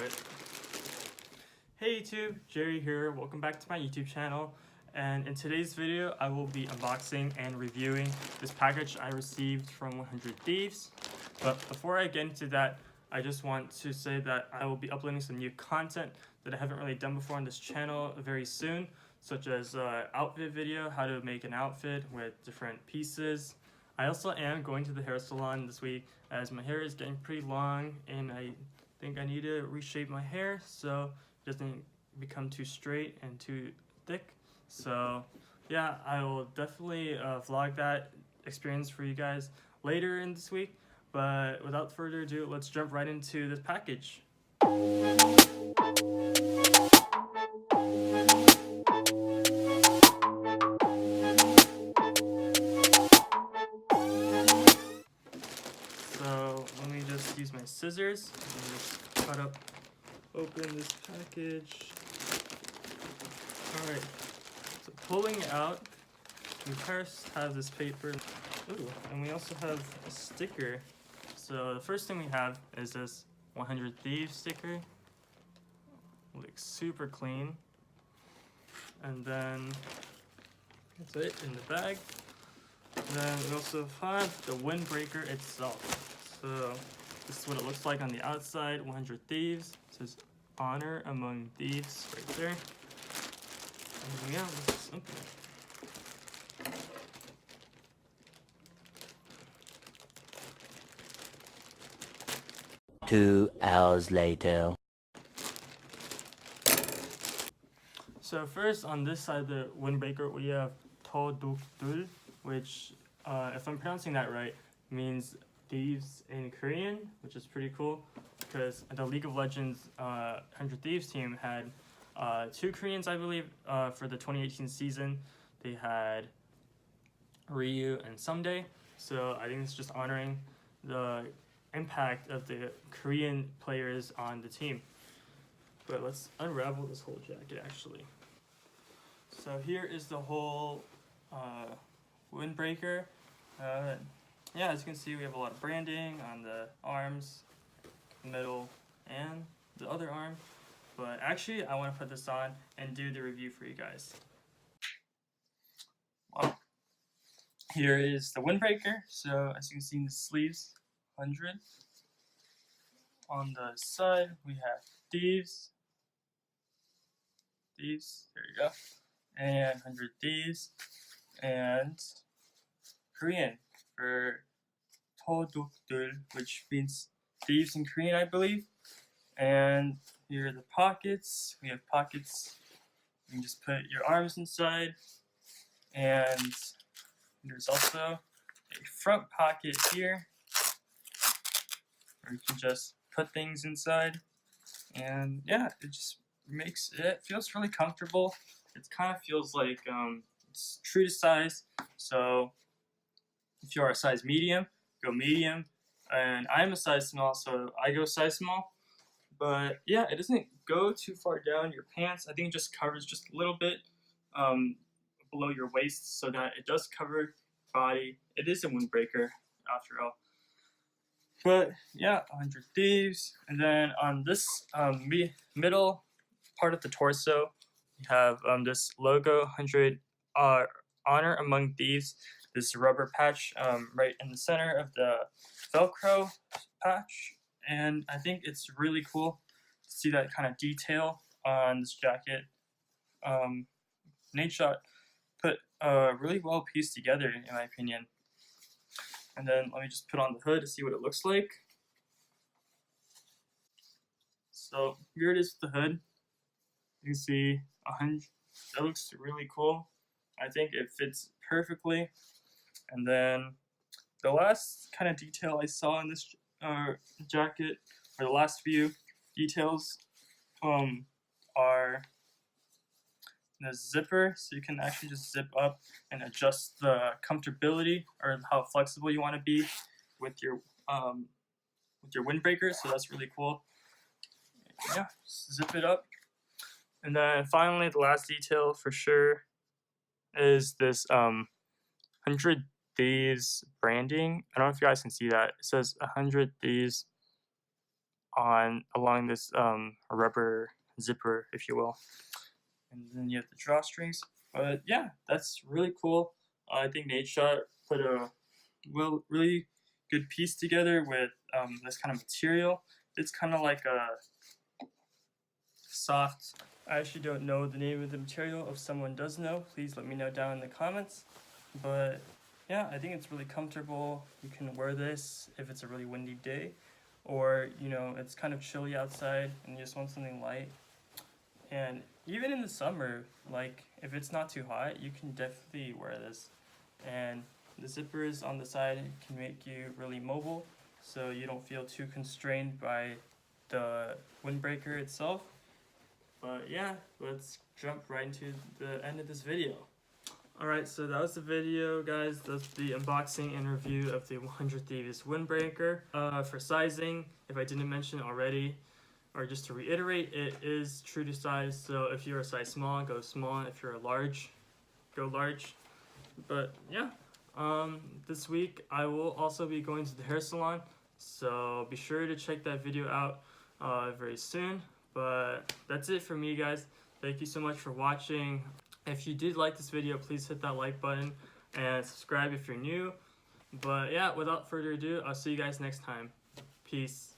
it. Hey YouTube, Jerry here. Welcome back to my YouTube channel. And in today's video, I will be unboxing and reviewing this package I received from 100 Thieves. But before I get into that, I just want to say that I will be uploading some new content that I haven't really done before on this channel very soon, such as outfit video, how to make an outfit with different pieces. I also am going to the hair salon this week as my hair is getting pretty long and I think I need to reshape my hair so it doesn't become too straight and too thick. So yeah, I will definitely vlog that experience for you guys later in this week. But without further ado, let's jump right into this package. So let me just use my scissors and just cut up, open this package. Alright, so pulling it out, we first have this paper. Ooh, and we also have a sticker. So the first thing we have is this 100 Thieves sticker. Looks super clean. And then that's it in the bag. And then we also have the Windbreaker itself. So this is what it looks like on the outside. 100 Thieves. It says honor among thieves right there. And yeah, let's just open it. 2 hours later. So first on this side of the Windbreaker we have Todukdul, which if I'm pronouncing that right means thieves in Korean, which is pretty cool because the League of Legends 100 Thieves team had 2 Koreans, I believe, for the 2018 season. They had Ryu and Someday, so I think it's just honoring the impact of the Korean players on the team. But let's unravel this whole jacket actually. So here is the whole Windbreaker. Yeah, as you can see, we have a lot of branding on the arms, middle, and the other arm. But actually, I want to put this on and do the review for you guys. Well, here is the Windbreaker. So as you can see in the sleeves, 100. On the side, we have Thieves. There you go. And 100 Thieves. And Korean for Todukdul, which means thieves in Korean, I believe. And here are the pockets. We have pockets. You can just put your arms inside. And there's also a front pocket here, where you can just put things inside. And yeah, it just makes it feels really comfortable. It kind of feels like it's true to size. So if you are a size medium, go medium. And I'm a size small, so I go size small. But yeah, it doesn't go too far down your pants. I think it just covers just a little bit below your waist, so that it does cover your body. It is a Windbreaker after all. But yeah, 100 Thieves. And then on this middle part of the torso, we have this logo, 100 honor among thieves. This rubber patch right in the center of the Velcro patch. And I think it's really cool to see that kind of detail on this jacket. Nadeshot put really well pieced together, in my opinion. And then let me just put on the hood to see what it looks like. So here it is with the hood. You can see 100. That looks really cool. I think it fits perfectly. And then the last kind of detail I saw in this jacket, or the last few details, are the zipper, so you can actually just zip up and adjust the comfortability or how flexible you want to be with your Windbreaker. So that's really cool. Yeah, just zip it up. And then finally, the last detail for sure is this 100 Thieves branding. I don't know if you guys can see that. It says 100 Thieves along this rubber zipper, if you will. And then you have the drawstrings. But yeah, that's really cool. I think Nate Shot put a really good piece together with this kind of material. It's kind of like a soft. I actually don't know the name of the material. If someone does know, please let me know down in the comments. But yeah, I think it's really comfortable. You can wear this if it's a really windy day, or you know, it's kind of chilly outside and you just want something light. And even in the summer, like if it's not too hot, you can definitely wear this. And the zippers on the side can make you really mobile, so you don't feel too constrained by the windbreaker itself. But yeah, let's jump right into the end of this video. Alright, so that was the video, guys. That's the unboxing and review of the 100 Thieves Windbreaker. For sizing, if I didn't mention already, or just to reiterate, it is true to size. So if you're a size small, go small. If you're a large, go large. But yeah, this week I will also be going to the hair salon, so be sure to check that video out very soon. But that's it for me, guys. Thank you so much for watching. If you did like this video, please hit that like button and subscribe if you're new. But yeah, without further ado, I'll see you guys next time. Peace.